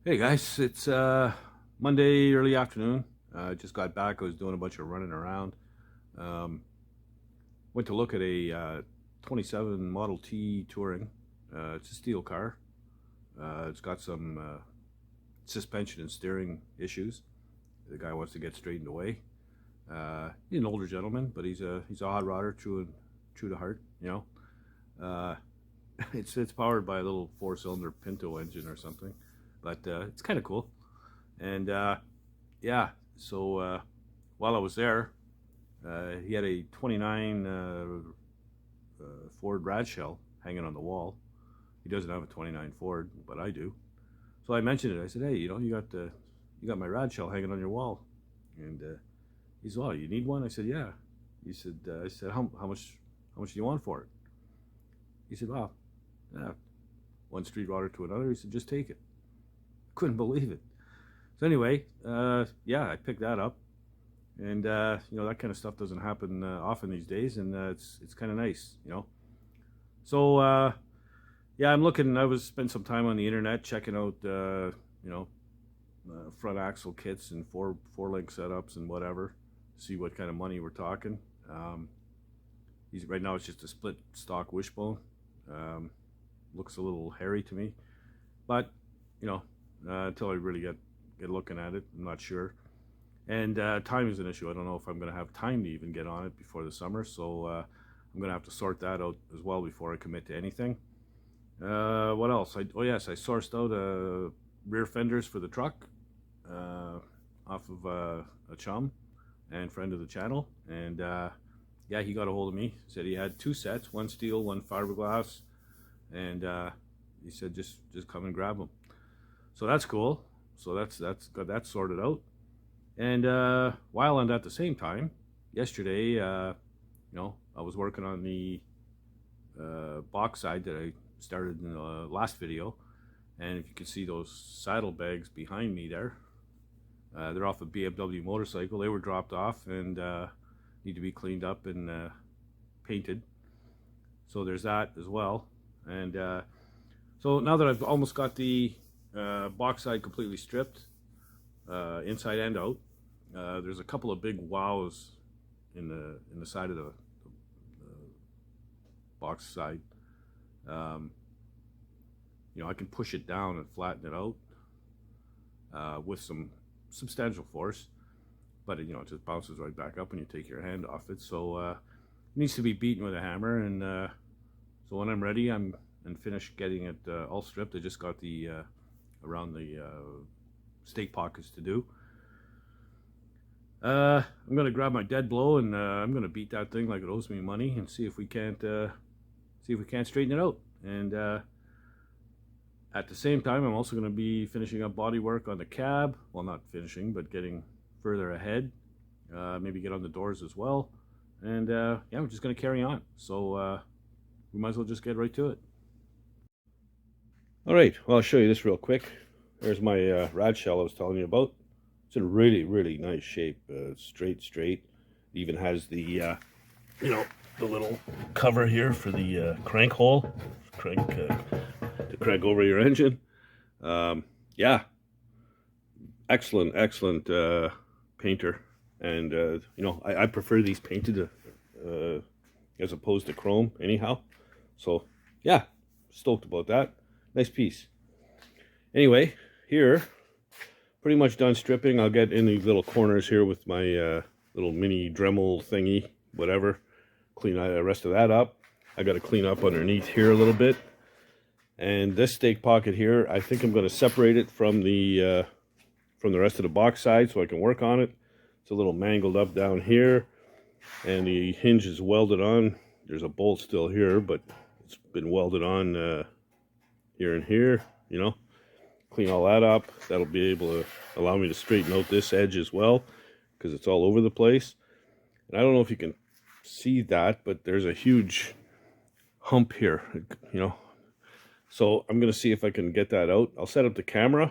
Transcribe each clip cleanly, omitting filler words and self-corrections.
Hey guys, it's Monday early afternoon. Just got back. I was doing a bunch of running around. Um, Went to look at a 27 Model T Touring. It's a steel car. It's got some suspension and steering issues. The guy wants to get straightened away. He's an older gentleman, but he's a hot rodder, true to heart. Uh, it's powered by a little four-cylinder Pinto engine or something, but it's kind of cool. And yeah, so while I was there, he had a 29 Ford Radshell hanging on the wall. He doesn't have a 29 Ford, but I do. So I mentioned it. I said, "Hey, you got my Radshell hanging on your wall." And he said, "Oh, you need one?" I said, "Yeah." I said, how much do you want for it?" He said, "Well, yeah, one street rodder to another." He said, "Just take it." Couldn't believe it. So anyway, yeah, I picked that up, and that kind of stuff doesn't happen often these days, and it's kind of nice. So yeah, I'm looking. I was spent some time on the internet checking out front axle kits and four link setups and whatever. See what kind of money we're talking. He's right now it's just a split stock wishbone. Looks a little hairy to me, but you know until I really get looking at it, I'm not sure. And time is an issue. I don't know if I'm going to have time to even get on it before the summer, so I'm going to have to sort that out as well before I commit to anything. What else? Oh yes, I sourced out rear fenders for the truck off of a chum and friend of the channel, and yeah, he got a hold of me. Said he had two sets, one steel, one fiberglass, and he said just come and grab them. So that's cool. So that's got that sorted out. And while on at the same time, yesterday, I was working on the box side that I started in the last video. And if you can see those saddlebags behind me there, they're off a BMW motorcycle. They were dropped off and need to be cleaned up and painted. So there's that as well. And so now that I've almost got the box side completely stripped, inside and out, there's a couple of big wows in the side of the box side. I can push it down and flatten it out with some substantial force, but it just bounces right back up when you take your hand off it. So it needs to be beaten with a hammer, and so when I'm ready, and finished getting it all stripped, I just got the around the stake pockets to do. I'm gonna grab my dead blow, and I'm gonna beat that thing like it owes me money, and see if we can't straighten it out. And at the same time, I'm also gonna be finishing up body work on the cab. Well, not finishing, but getting further ahead. Maybe get on the doors as well. And yeah, we're just gonna carry on. So we might as well just get right to it. All right, well, I'll show you this real quick. There's my Radshell I was telling you about. It's in really nice shape. Straight. It even has the the little cover here for the crank hole, to crank over your engine. Yeah, excellent painter. And I prefer these painted as opposed to chrome anyhow. So yeah, stoked about that. Nice piece. Anyway, here, pretty much done stripping. I'll get in these little corners here with my little mini Dremel thingy, whatever. Clean the rest of that up. I got to clean up underneath here a little bit. And this stake pocket here, I think I'm going to separate it from the rest of the box side so I can work on it. It's a little mangled up down here, and the hinge is welded on. There's a bolt still here, but it's been welded on here and here, Clean all that up. That'll be able to allow me to straighten out this edge as well, because it's all over the place. And I don't know if you can see that, but there's a huge hump here, So I'm going to see if I can get that out. I'll set up the camera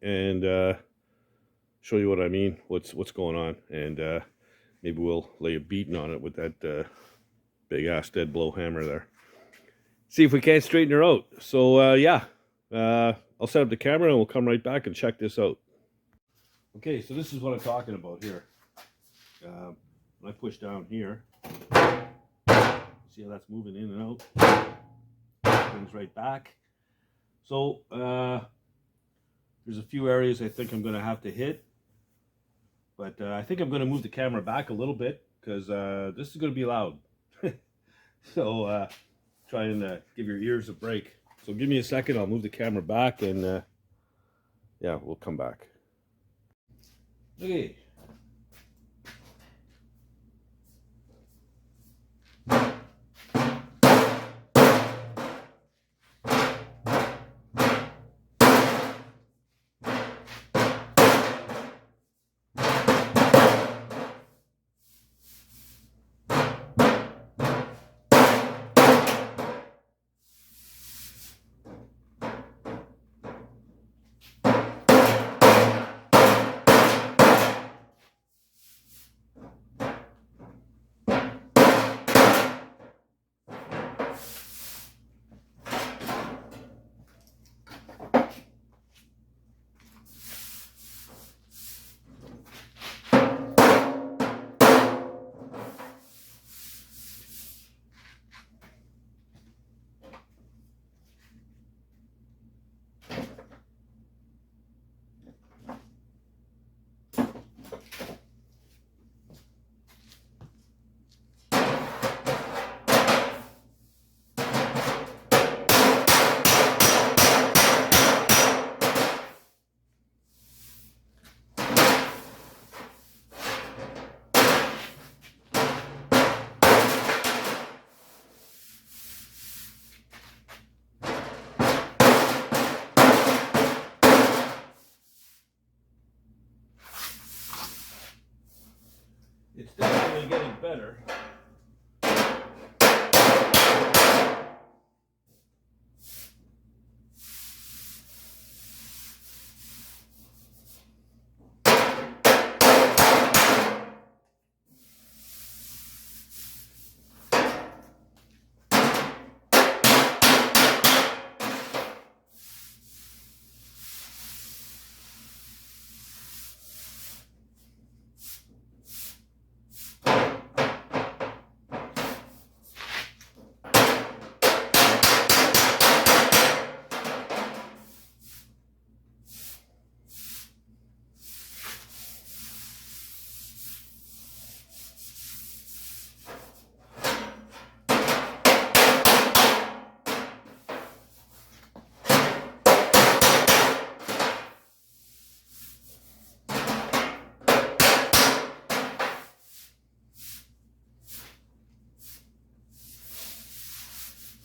and show you what I mean, what's going on. And maybe we'll lay a beating on it with that big ass dead blow hammer there. See if we can't straighten her out. So yeah, I'll set up the camera and we'll come right back and check this out. Okay, so this is what I'm talking about here. When I push down here, see how that's moving in and out? Brings right back. So there's a few areas I think I'm going to have to hit. But I think I'm going to move the camera back a little bit because this is going to be loud. So try and give your ears a break. So give me a second, I'll move the camera back and yeah, we'll come back. Okay. It's definitely getting better.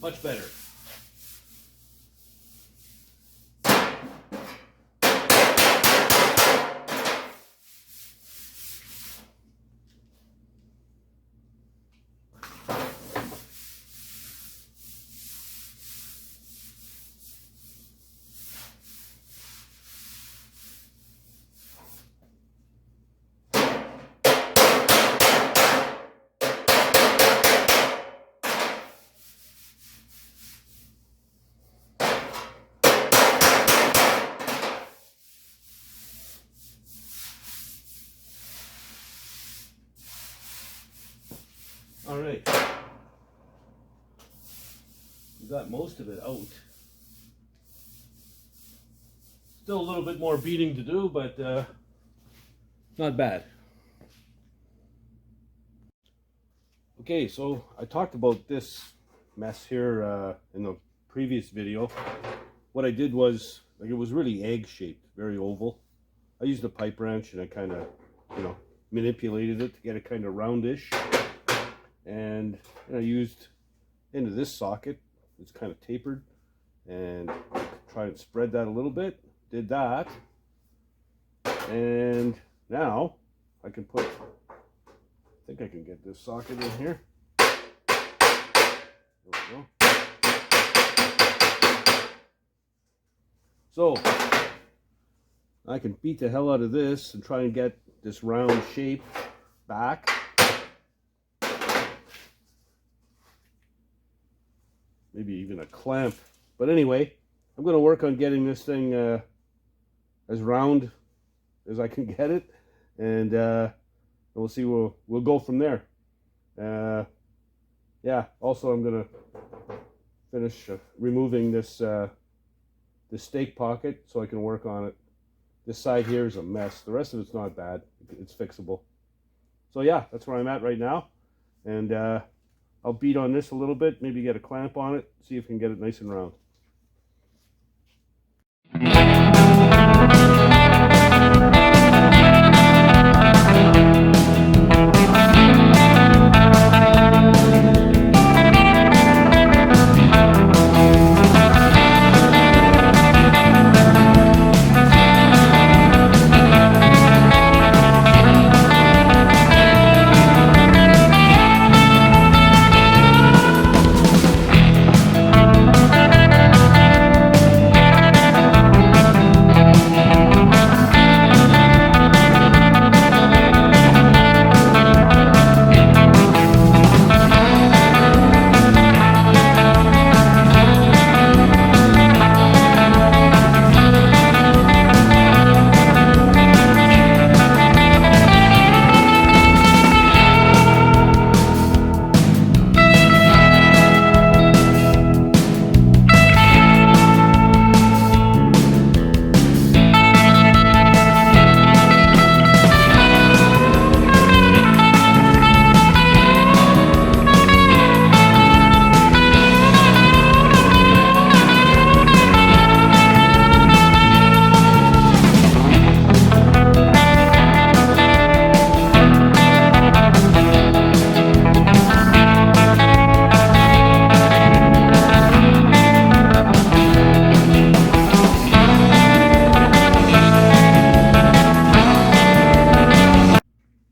Much better. All right, we got most of it out. Still a little bit more beating to do, but not bad. Okay, so I talked about this mess here in the previous video. What I did was, like, it was really egg shaped, very oval. I used a pipe wrench and I kind of, manipulated it to get it kind of roundish. And I used into this socket, it's kind of tapered, and try and spread that a little bit. Did that, and now I can put, I think I can get this socket in here. There we go. So I can beat the hell out of this and try and get this round shape back. Maybe even a clamp. But anyway, I'm going to work on getting this thing as round as I can get it, and we'll see. We'll go from there. Yeah. Also, I'm going to finish removing this this stake pocket so I can work on it. This side here is a mess. The rest of it's not bad. It's fixable. So yeah, that's where I'm at right now, and I'll beat on this a little bit. Maybe get a clamp on it. See if we can get it nice and round.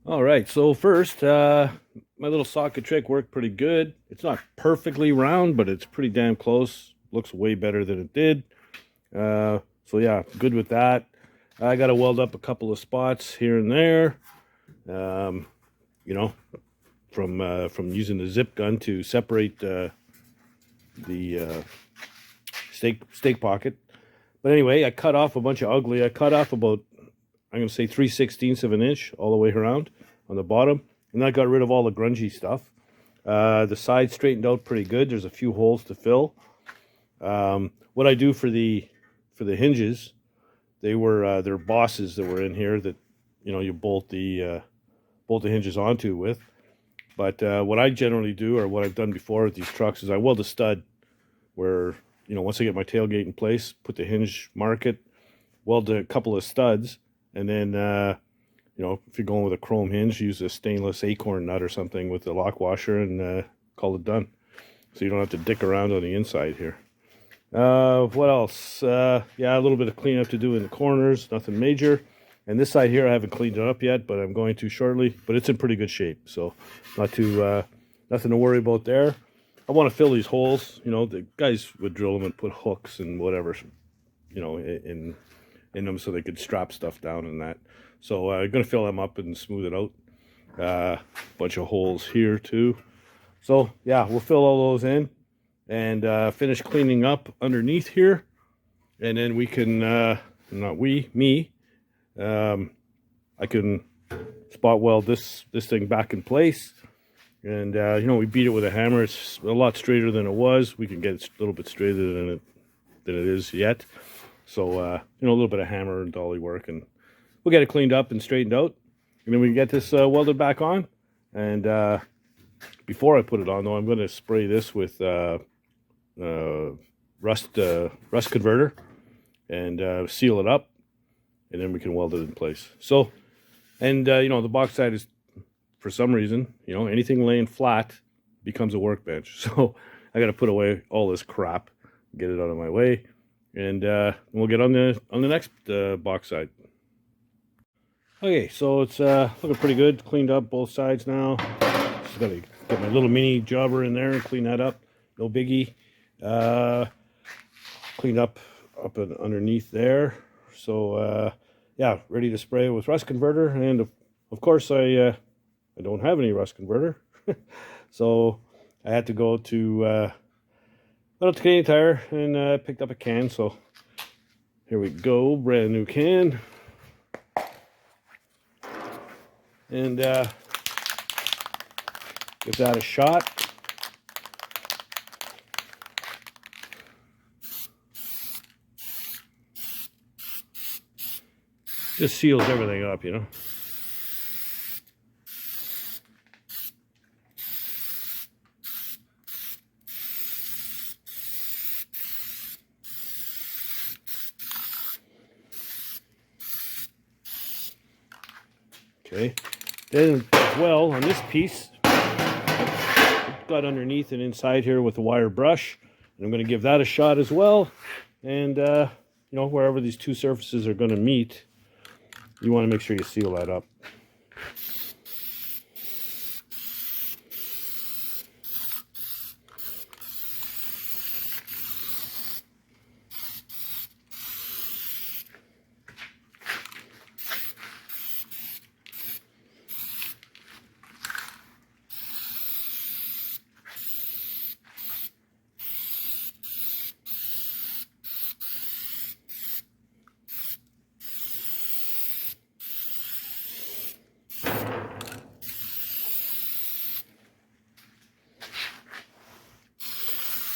All right, so first, my little socket trick worked pretty good. It's not perfectly round, but it's pretty damn close. Looks way better than it did. So yeah, good with that. I got to weld up a couple of spots here and there. You know, from using the zip gun to separate the stake pocket. But anyway, I cut off a bunch of ugly. I cut off about, I'm going to say 3/16 of an inch all the way around on the bottom. And I got rid of all the grungy stuff. The side straightened out pretty good. There's a few holes to fill. What I do for the hinges, they're bosses that were in here that, you know, you bolt the hinges onto with. But what I generally do, or what I've done before with these trucks, is I weld a stud where, you know, once I get my tailgate in place, put the hinge, mark it, weld a couple of studs, and then, you know, if you're going with a chrome hinge, use a stainless acorn nut or something with the lock washer and call it done. So you don't have to dick around on the inside here. What else? Yeah, a little bit of cleanup to do in the corners, nothing major. And this side here, I haven't cleaned it up yet, but I'm going to shortly. But it's in pretty good shape, so nothing to worry about there. I want to fill these holes. You know, the guys would drill them and put hooks and whatever, you know, in them so they could strap stuff down and that. So I'm going to fill them up and smooth it out. Bunch of holes here too. So yeah, we'll fill all those in and finish cleaning up underneath here. And then we can, me, I can spot weld this thing back in place. And, you know, we beat it with a hammer. It's a lot straighter than it was. We can get it a little bit straighter than it is yet. So, you know, a little bit of hammer and dolly work, and we'll get it cleaned up and straightened out. And then we can get this welded back on. And before I put it on, though, I'm going to spray this with rust converter and seal it up. And then we can weld it in place. So, and, you know, the box side is, for some reason, you know, anything laying flat becomes a workbench. So I got to put away all this crap, get it out of my way, and we'll get on the next box side. Okay, so it's looking pretty good, cleaned up both sides now. Just got to get my little mini jobber in there and clean that up. No biggie. Cleaned up and underneath there. So yeah, ready to spray with rust converter, and of course I don't have any rust converter. So I had to go to Went up to Canadian Tire and picked up a can. So here we go, brand new can. And give that a shot. Just seals everything up, you know. Okay. Then as well on this piece, got underneath and inside here with a wire brush. And I'm going to give that a shot as well. And you know, wherever these two surfaces are going to meet, you want to make sure you seal that up.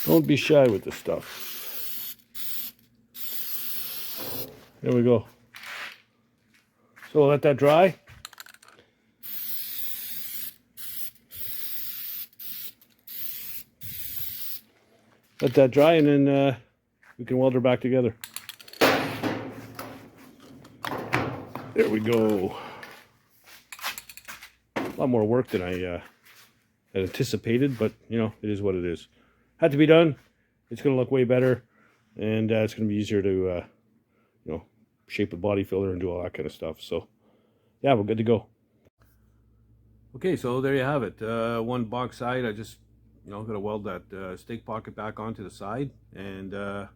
Don't be shy with this stuff. There we go. So we'll let that dry. Let that dry, and then we can weld her back together. There we go. A lot more work than I had anticipated, but you know, it is what it is. Had to be done. It's going to look way better, and it's going to be easier to, you know, shape the body filler and do all that kind of stuff. So, yeah, we're good to go. Okay, so there you have it. One box side, I just, you know, got to weld that stake pocket back onto the side, and you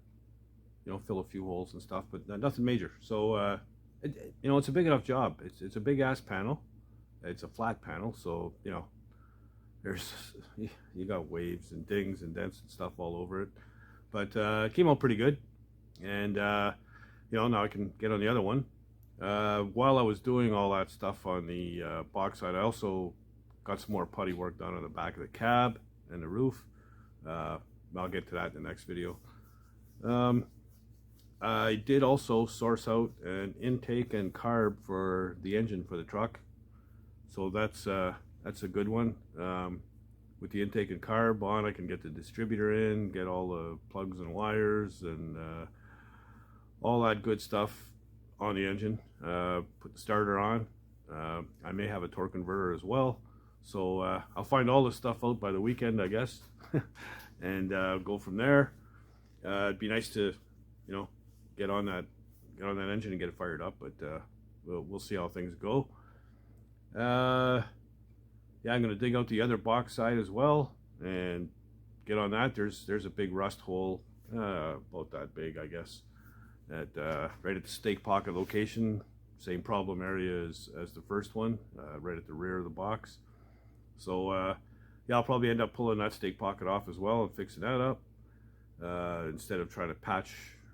know, fill a few holes and stuff, but nothing major. So, you know, it's a big enough job. It's a big ass panel. It's a flat panel, so you know, there's you got waves and dings and dents and stuff all over it, but it came out pretty good. And you know, now I can get on the other one. While I was doing all that stuff on the box side, I also got some more putty work done on the back of the cab and the roof. I'll get to that in the next video. I did also source out an intake and carb for the engine for the truck, so that's a good one. With the intake and carb on, I can get the distributor in, get all the plugs and wires and all that good stuff on the engine. Put the starter on. I may have a torque converter as well, so I'll find all this stuff out by the weekend, I guess, and go from there. It'd be nice to, you know, get on that engine and get it fired up, but we'll see how things go. Yeah, I'm gonna dig out the other box side as well and get on that. There's a big rust hole, about that big, I guess, at right at the stake pocket location. Same problem area as the first one, right at the rear of the box. So yeah, I'll probably end up pulling that stake pocket off as well and fixing that up, instead of trying to patch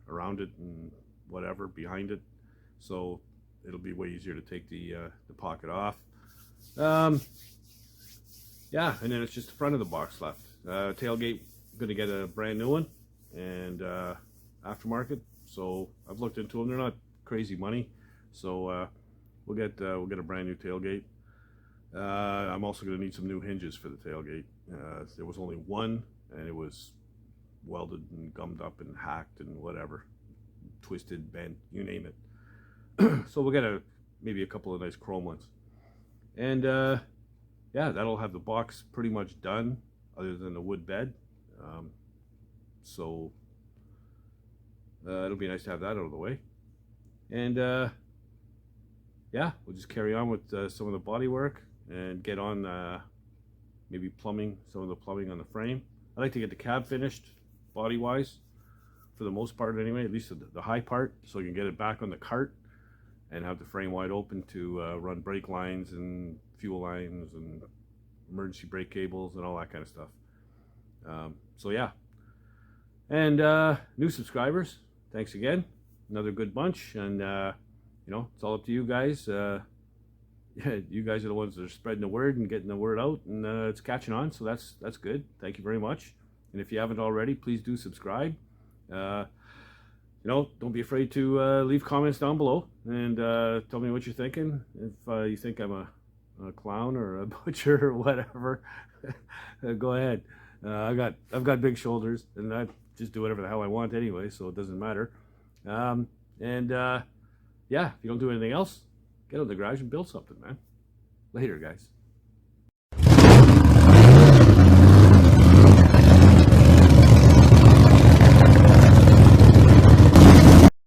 around it and whatever behind it. So it'll be way easier to take the pocket off. Yeah, and then it's just the front of the box left. Tailgate, gonna get a brand new one, and aftermarket. So I've looked into them. They're not crazy money, so we'll get a brand new tailgate. I'm also gonna need some new hinges for the tailgate. There was only one, and it was welded and gummed up and hacked and whatever, twisted, bent, you name it. So we'll get maybe a couple of nice chrome ones, and yeah, that'll have the box pretty much done, other than the wood bed. So it'll be nice to have that out of the way. And yeah, we'll just carry on with some of the body work and get on maybe plumbing, some of the plumbing on the frame. I like to get the cab finished body wise, for the most part anyway, at least the high part, so you can get it back on the cart and have the frame wide open to run brake lines and fuel lines and emergency brake cables and all that kind of stuff. So yeah, And new subscribers, thanks again. Another good bunch. And, you know, it's all up to you guys. Yeah, you guys are the ones that are spreading the word and getting the word out, and it's catching on, so that's good. Thank you very much. And if you haven't already, please do subscribe. You know, don't be afraid to leave comments down below and tell me what you're thinking. If you think I'm a clown or a butcher or whatever, go ahead. I've got big shoulders, and I just do whatever the hell I want anyway, so it doesn't matter. Yeah, if you don't do anything else, get out of the garage and build something, man. Later, guys.